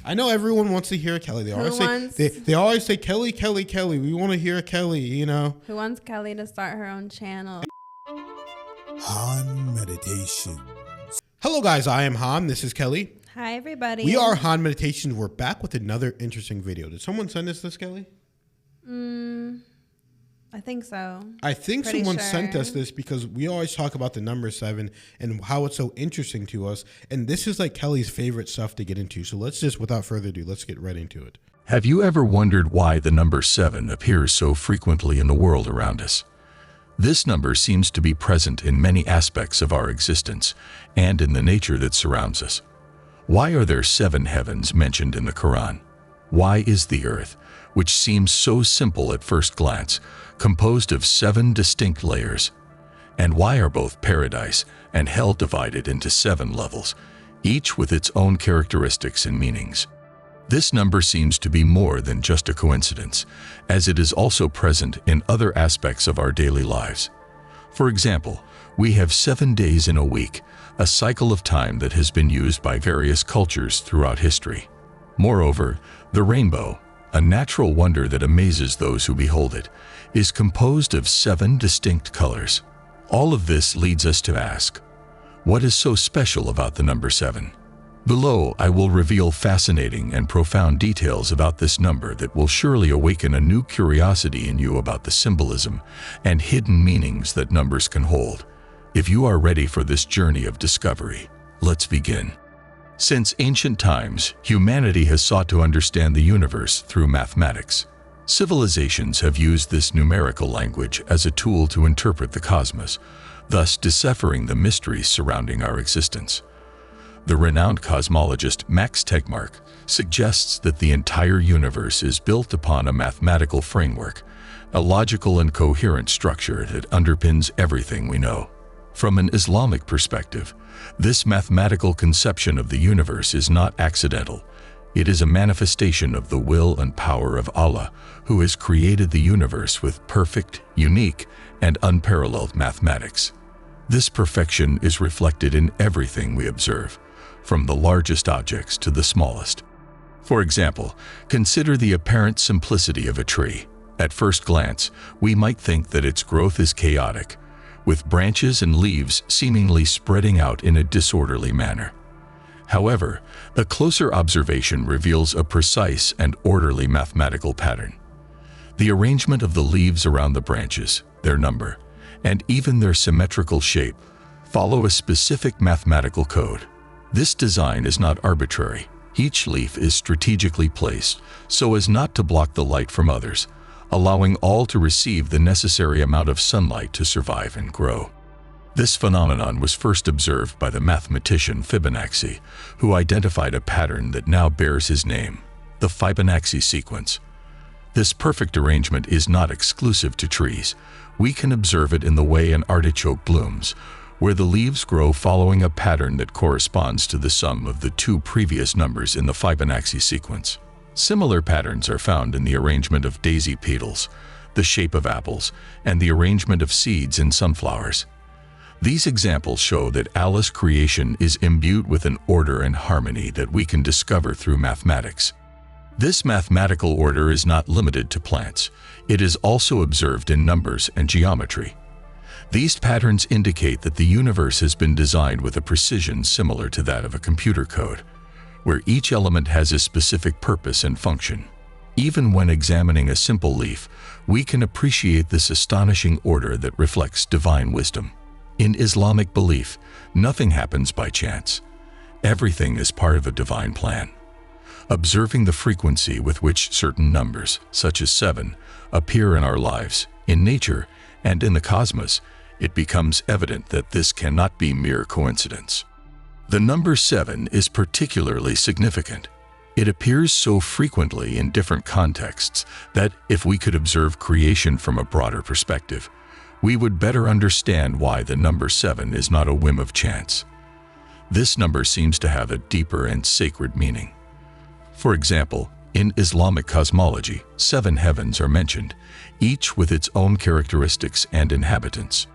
I know everyone wants to hear Kelly. They always say Kelly, Kelly, Kelly. We want to hear Kelly, you know. Who wants Kelly to start her own channel? Han Meditation. Hello guys, I am Han. This is Kelly. Hi everybody. We are Han Meditations. We're back with another interesting video. Did someone send us this, Kelly? I think so. I think someone sent us this because we always talk about the number 7 and how it's so interesting to us. And this is like Kelly's favorite stuff to get into. So let's just, without further ado, let's get right into it. Have you ever wondered why the number 7 appears so frequently in the world around us? This number seems to be present in many aspects of our existence and in the nature that surrounds us. Why are there 7 heavens mentioned in the Quran? Why is the earth, which seems so simple at first glance, composed of 7 distinct layers? And why are both paradise and hell divided into 7 levels, each with its own characteristics and meanings? This number seems to be more than just a coincidence, as it is also present in other aspects of our daily lives. For example, we have 7 days in a week, a cycle of time that has been used by various cultures throughout history. Moreover, the rainbow, a natural wonder that amazes those who behold it, is composed of 7 distinct colors. All of this leads us to ask, what is so special about the number 7? Below, I will reveal fascinating and profound details about this number that will surely awaken a new curiosity in you about the symbolism and hidden meanings that numbers can hold. If you are ready for this journey of discovery, let's begin. Since ancient times, humanity has sought to understand the universe through mathematics. Civilizations have used this numerical language as a tool to interpret the cosmos, thus deciphering the mysteries surrounding our existence. The renowned cosmologist Max Tegmark suggests that the entire universe is built upon a mathematical framework, a logical and coherent structure that underpins everything we know. From an Islamic perspective, this mathematical conception of the universe is not accidental. It is a manifestation of the will and power of Allah, who has created the universe with perfect, unique, and unparalleled mathematics. This perfection is reflected in everything we observe, from the largest objects to the smallest. For example, consider the apparent simplicity of a tree. At first glance, we might think that its growth is chaotic, with branches and leaves seemingly spreading out in a disorderly manner. However, a closer observation reveals a precise and orderly mathematical pattern. The arrangement of the leaves around the branches, their number, and even their symmetrical shape follow a specific mathematical code. This design is not arbitrary. Each leaf is strategically placed so as not to block the light from others, allowing all to receive the necessary amount of sunlight to survive and grow. This phenomenon was first observed by the mathematician Fibonacci, who identified a pattern that now bears his name, the Fibonacci sequence. This perfect arrangement is not exclusive to trees. We can observe it in the way an artichoke blooms, where the leaves grow following a pattern that corresponds to the sum of the 2 previous numbers in the Fibonacci sequence. Similar patterns are found in the arrangement of daisy petals, the shape of apples, and the arrangement of seeds in sunflowers. These examples show that Allah's creation is imbued with an order and harmony that we can discover through mathematics. This mathematical order is not limited to plants. It is also observed in numbers and geometry. These patterns indicate that the universe has been designed with a precision similar to that of a computer code, where each element has a specific purpose and function. Even when examining a simple leaf, we can appreciate this astonishing order that reflects divine wisdom. In Islamic belief, nothing happens by chance. Everything is part of a divine plan. Observing the frequency with which certain numbers, such as 7, appear in our lives, in nature, and in the cosmos, it becomes evident that this cannot be mere coincidence. The number 7 is particularly significant. It appears so frequently in different contexts that if we could observe creation from a broader perspective, we would better understand why the number 7 is not a whim of chance. This number seems to have a deeper and sacred meaning. For example, in Islamic cosmology, 7 heavens are mentioned, each with its own characteristics and inhabitants.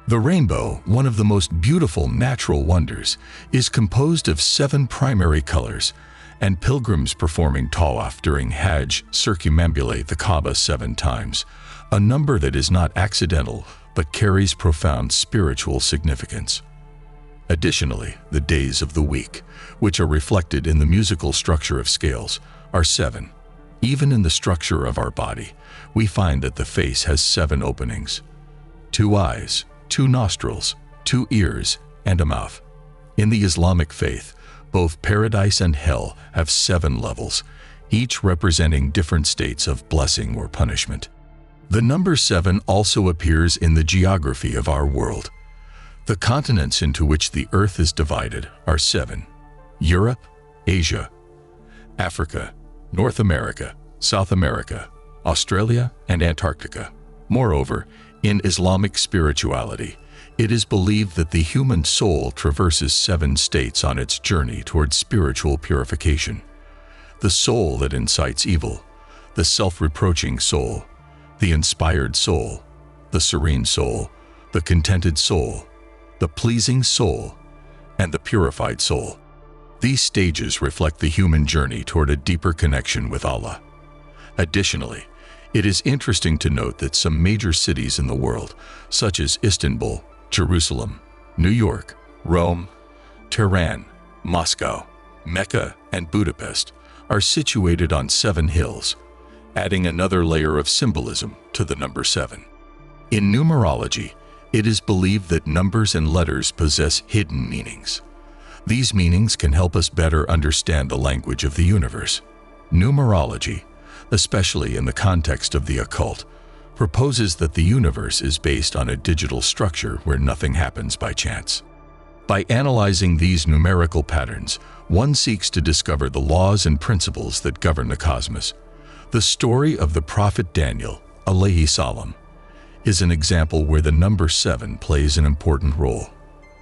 The rainbow, one of the most beautiful natural wonders, is composed of 7 primary colors, and pilgrims performing tawaf during Hajj circumambulate the Kaaba 7 times, a number that is not accidental but carries profound spiritual significance. Additionally, the days of the week, which are reflected in the musical structure of scales, are 7. Even in the structure of our body, we find that the face has 7 openings: 2 eyes, 2 nostrils, 2 ears, and a mouth. In the Islamic faith, both paradise and hell have 7 levels, each representing different states of blessing or punishment. The number 7 also appears in the geography of our world. The continents into which the earth is divided are 7: Europe, Asia, Africa, North America, South America, Australia, and Antarctica. Moreover, in Islamic spirituality, it is believed that the human soul traverses 7 states on its journey towards spiritual purification: the soul that incites evil, the self-reproaching soul, the inspired soul, the serene soul, the contented soul, the pleasing soul, and the purified soul. These stages reflect the human journey toward a deeper connection with Allah. Additionally, it is interesting to note that some major cities in the world, such as Istanbul, Jerusalem, New York, Rome, Tehran, Moscow, Mecca, and Budapest, are situated on 7 hills, adding another layer of symbolism to the number 7. In numerology, it is believed that numbers and letters possess hidden meanings. These meanings can help us better understand the language of the universe. Numerology, especially in the context of the occult, proposes that the universe is based on a digital structure where nothing happens by chance. By analyzing these numerical patterns, one seeks to discover the laws and principles that govern the cosmos. The story of the prophet Daniel, alayhi salam, is an example where the number 7 plays an important role.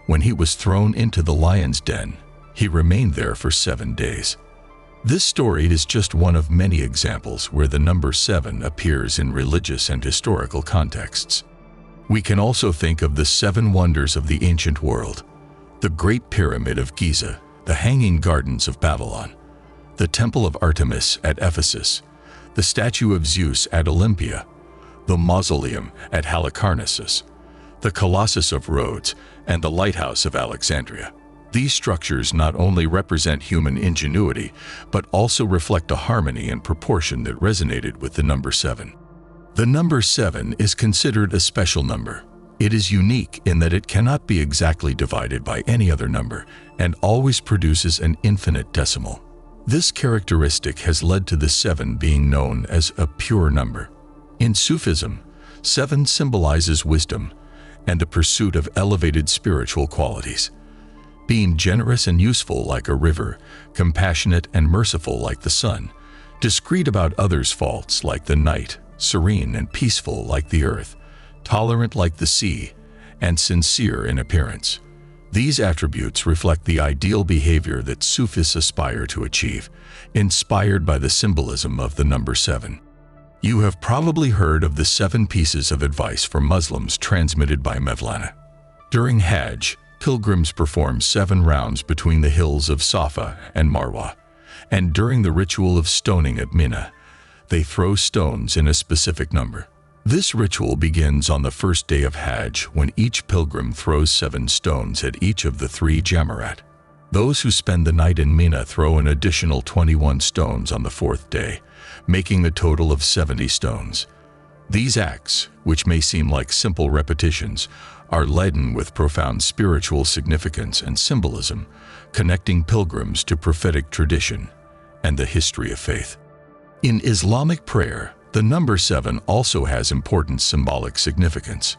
When he was thrown into the lion's den, he remained there for 7 days. This story is just one of many examples where the number 7 appears in religious and historical contexts. We can also think of the 7 wonders of the ancient world: the Great Pyramid of Giza, the Hanging Gardens of Babylon, the Temple of Artemis at Ephesus, the statue of Zeus at Olympia, the Mausoleum at Halicarnassus, the Colossus of Rhodes, and the Lighthouse of Alexandria. These structures not only represent human ingenuity, but also reflect a harmony and proportion that resonated with the number 7. The number 7 is considered a special number. It is unique in that it cannot be exactly divided by any other number and always produces an infinite decimal. This characteristic has led to the 7 being known as a pure number. In Sufism, 7 symbolizes wisdom and the pursuit of elevated spiritual qualities. Being generous and useful like a river, compassionate and merciful like the sun, discreet about others' faults like the night, serene and peaceful like the earth, tolerant like the sea, and sincere in appearance. These attributes reflect the ideal behavior that Sufis aspire to achieve, inspired by the symbolism of the number 7. You have probably heard of the 7 pieces of advice for Muslims transmitted by Mevlana. During Hajj, pilgrims perform 7 rounds between the hills of Safa and Marwa, and during the ritual of stoning at Mina, they throw stones in a specific number. This ritual begins on the first day of Hajj, when each pilgrim throws 7 stones at each of the 3 jamarat. Those who spend the night in Mina throw an additional 21 stones on the 4th day, making a total of 70 stones. These acts, which may seem like simple repetitions, are laden with profound spiritual significance and symbolism, connecting pilgrims to prophetic tradition and the history of faith. In Islamic prayer, the number 7 also has important symbolic significance.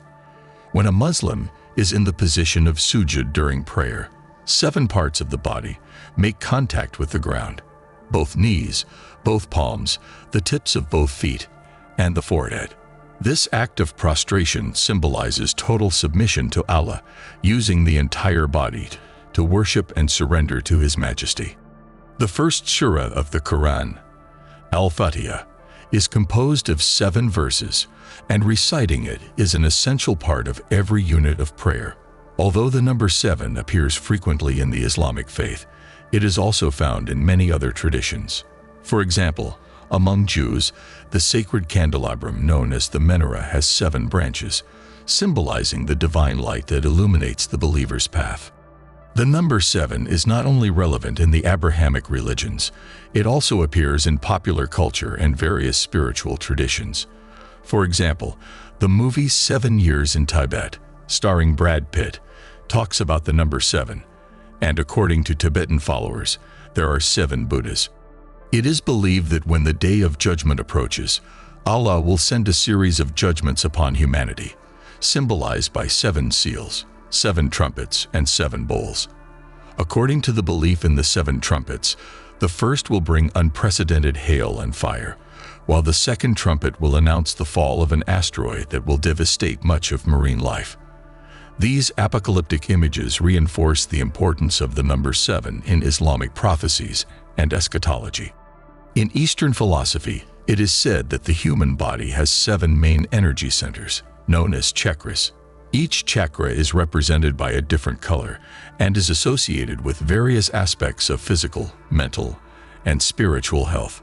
When a Muslim is in the position of sujud during prayer, 7 parts of the body make contact with the ground: both knees, both palms, the tips of both feet, and the forehead. This act of prostration symbolizes total submission to Allah, using the entire body to worship and surrender to His Majesty. The first surah of the Quran, Al-Fatiha, is composed of 7 verses, and reciting it is an essential part of every unit of prayer. Although the number 7 appears frequently in the Islamic faith, It is also found in many other traditions. For example, among Jews, the sacred candelabrum known as the menorah has 7 branches, symbolizing the divine light that illuminates the believer's path. The number 7 is not only relevant in the Abrahamic religions, it also appears in popular culture and various spiritual traditions. For example, the movie 7 Years in Tibet, starring Brad Pitt, talks about the number 7, and according to Tibetan followers, there are 7 Buddhas. It is believed that when the Day of Judgment approaches, Allah will send a series of judgments upon humanity, symbolized by 7 seals, 7 trumpets, and 7 bowls. According to the belief in the 7 trumpets, the first will bring unprecedented hail and fire, while the second trumpet will announce the fall of an asteroid that will devastate much of marine life. These apocalyptic images reinforce the importance of the number 7 in Islamic prophecies and eschatology. In Eastern philosophy, it is said that the human body has 7 main energy centers, known as chakras. Each chakra is represented by a different color and is associated with various aspects of physical, mental, and spiritual health.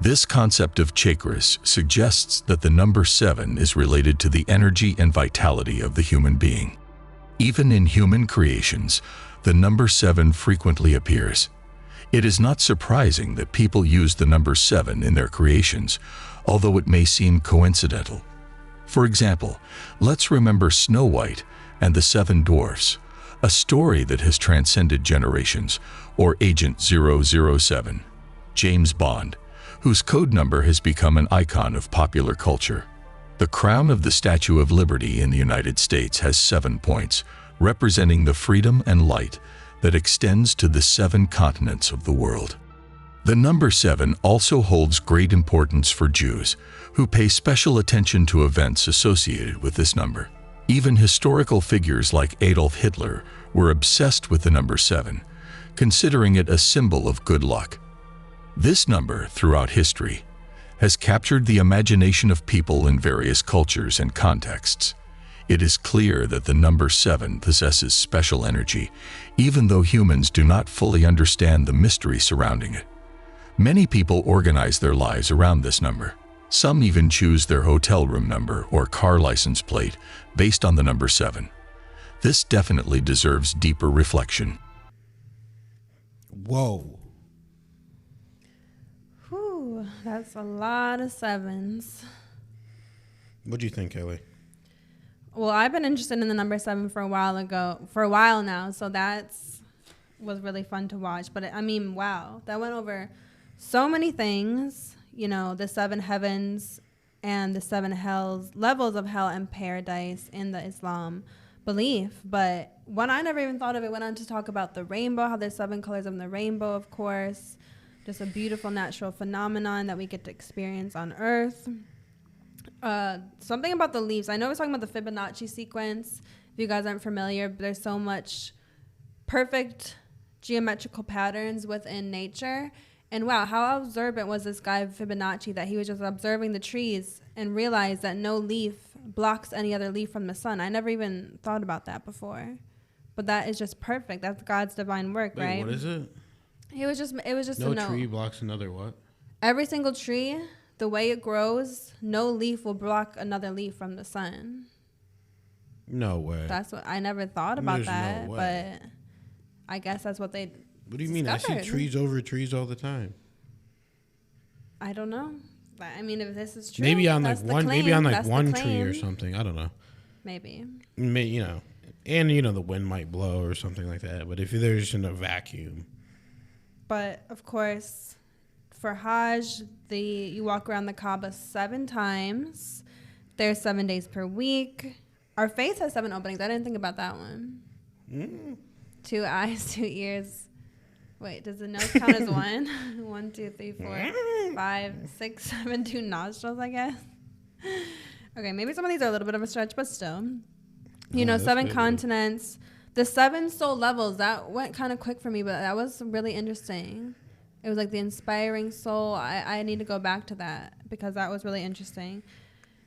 This concept of chakras suggests that the number 7 is related to the energy and vitality of the human being. Even in human creations, the number 7 frequently appears. It is not surprising that people use the number 7 in their creations, although it may seem coincidental. For example, let's remember Snow White and the 7 Dwarfs, a story that has transcended generations, or Agent 007, James Bond, whose code number has become an icon of popular culture. The crown of the Statue of Liberty in the United States has 7 points, representing the freedom and light that extends to the 7 continents of the world. The number 7 also holds great importance for Jews, who pay special attention to events associated with this number. Even historical figures like Adolf Hitler were obsessed with the number 7, considering it a symbol of good luck. This number, throughout history, has captured the imagination of people in various cultures and contexts. It is clear that the number 7 possesses special energy, even though humans do not fully understand the mystery surrounding it. Many people organize their lives around this number. Some even choose their hotel room number or car license plate based on the number 7. This definitely deserves deeper reflection. Whoa. Whew, that's a lot of 7s. What do you think, Kelly? Well, I've been interested in the number 7 for a while now, so was really fun to watch. But I mean, wow, that went over so many things. You know, the 7 heavens and the 7 hells, levels of hell and paradise in the Islam belief. But one I never even thought of, it went on to talk about the rainbow, how there's 7 colors of the rainbow, of course. Just a beautiful natural phenomenon that we get to experience on Earth. Something about the leaves. I know we're talking about the Fibonacci sequence. If you guys aren't familiar, there's so much perfect geometrical patterns within nature. And wow, how observant was this guy Fibonacci that he was just observing the trees and realized that no leaf blocks any other leaf from the sun. I never even thought about that before. But that is just perfect. That's God's divine work, Wait, right? what is it? It was just No a note. tree blocks another what? Every single tree, the way it grows, no leaf will block another leaf from the sun. No way. That's what I never thought about. There's no that, way. but I guess that's what they. What do you mean? I see discovered. trees over trees all the time. I don't know. But, I mean, if this is true, Maybe on that's like the one, claim. maybe on like That's the one tree or claim. something. I don't know. Maybe. You know, and you know the wind might blow or something like that. But if there's in a vacuum, But of course, for Hajj, you walk around the Kaaba 7 times. There's 7 days per week. Our face has 7 openings. I didn't think about that one. 2 eyes, 2 ears. Wait, does the nose count as 1? 1, 2, 3, 4, 5, 6, 7, 2 nostrils, I guess. Okay, maybe some of these are a little bit of a stretch, but still. You know, 7 continents. The 7 soul levels, that went kind of quick for me, but that was really interesting. It was like the inspiring soul. I need to go back to that because that was really interesting.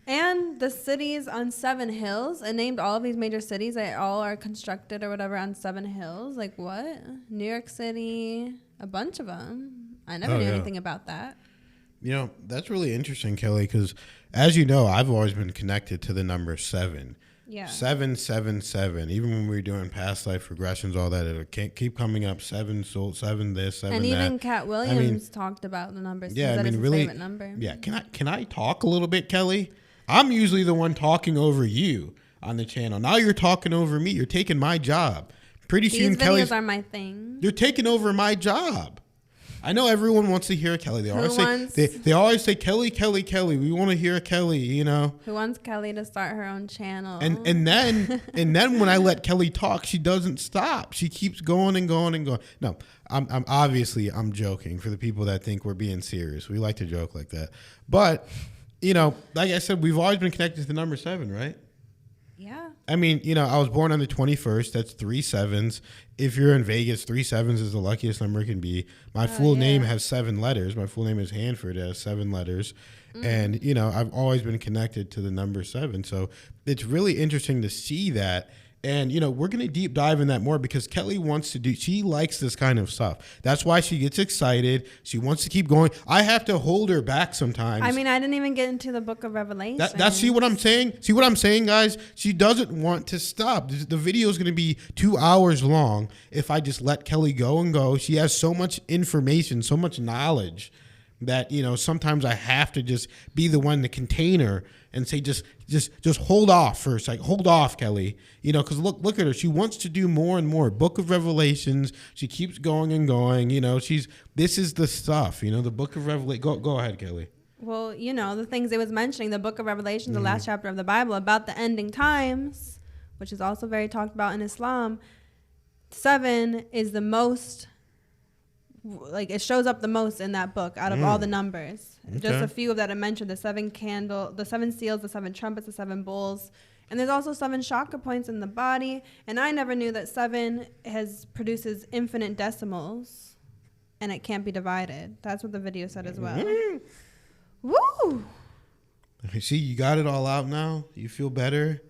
And the cities on 7 hills, it named all of these major cities. They all are constructed or whatever on 7 hills. Like what? New York City, a bunch of them. I never knew anything about that. You know, that's really interesting, Kelly, because as you know, I've always been connected to the number 7. Yeah. 777. Even when we were doing past life regressions, all that, it can't keep coming up. 7, soul, 7, this, 7, and that. even Cat Williams talked about the numbers. Yeah, that is his favorite number. Yeah. Can I talk a little bit, Kelly? I'm usually the one talking over you on the channel. Now you're talking over me. You're taking my job. Pretty soon, Kelly. These videos are my thing. You're taking over my job. I know everyone wants to hear Kelly. They always say Kelly, Kelly, Kelly. We want to hear Kelly, you know. Who wants Kelly to start her own channel? And then when I let Kelly talk, she doesn't stop. She keeps going and going and going. No, I'm obviously joking for the people that think we're being serious. We like to joke like that. But, you know, like I said, we've always been connected to the number 7, right? Yeah. I mean, you know, I was born on the 21st. That's 3 7s. If you're in Vegas, 3 7s is the luckiest number it can be. My full name has 7 letters. My full name is Hanford. It has 7 letters. And, you know, I've always been connected to the number 7. So it's really interesting to see that. And, you know, we're going to deep dive in that more because Kelly she likes this kind of stuff. That's why she gets excited. She wants to keep going. I have to hold her back sometimes. I mean, I didn't even get into the book of Revelation. See what I'm saying? See what I'm saying, guys? She doesn't want to stop. The video is going to be 2 hours long if I just let Kelly go and go. She has so much information, so much knowledge that, you know, sometimes I have to just be the one, the container, and say, just hold off first. Like, hold off, Kelly. You know, because look at her. She wants to do more and more. Book of Revelations. She keeps going and going. You know, this is the stuff. You know, the Book of Revelation. Go ahead, Kelly. Well, you know, the things it was mentioning, the Book of Revelation, the last chapter of the Bible, about the ending times, which is also very talked about in Islam. 7 is the most, like, it shows up the most in that book out of all the numbers. Okay. Just a few of that I mentioned: the 7 the 7 seals, the 7 trumpets, the 7 bowls, and there's also 7 chakra points in the body. And I never knew that 7 produces infinite decimals, and it can't be divided. That's what the video said as well. Woo! See, you got it all out now. You feel better.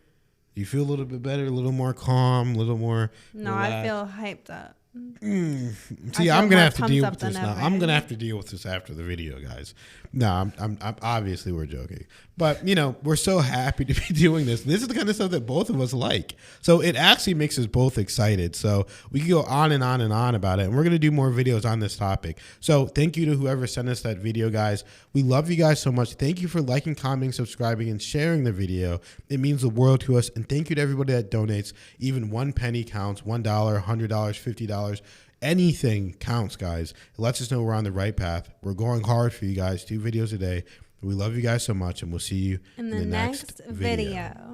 You feel a little bit better, a little more calm, a little more. No, relaxed. I feel hyped up. See, I'm gonna have to deal with this now. I'm gonna have to deal with this after the video, guys. No, I'm obviously we're joking, but you know, we're so happy to be doing this. This is the kind of stuff that both of us like, so it actually makes us both excited. So we can go on and on and on about it, and we're gonna do more videos on this topic. So thank you to whoever sent us that video, guys. We love you guys so much. Thank you for liking, commenting, subscribing, and sharing the video. It means the world to us. And thank you to everybody that donates. Even 1 penny counts. $1, $100, $50. Anything counts, guys. It lets us know we're on the right path. We're going hard for you guys. 2 videos a day. We love you guys so much, and we'll see you in the next video.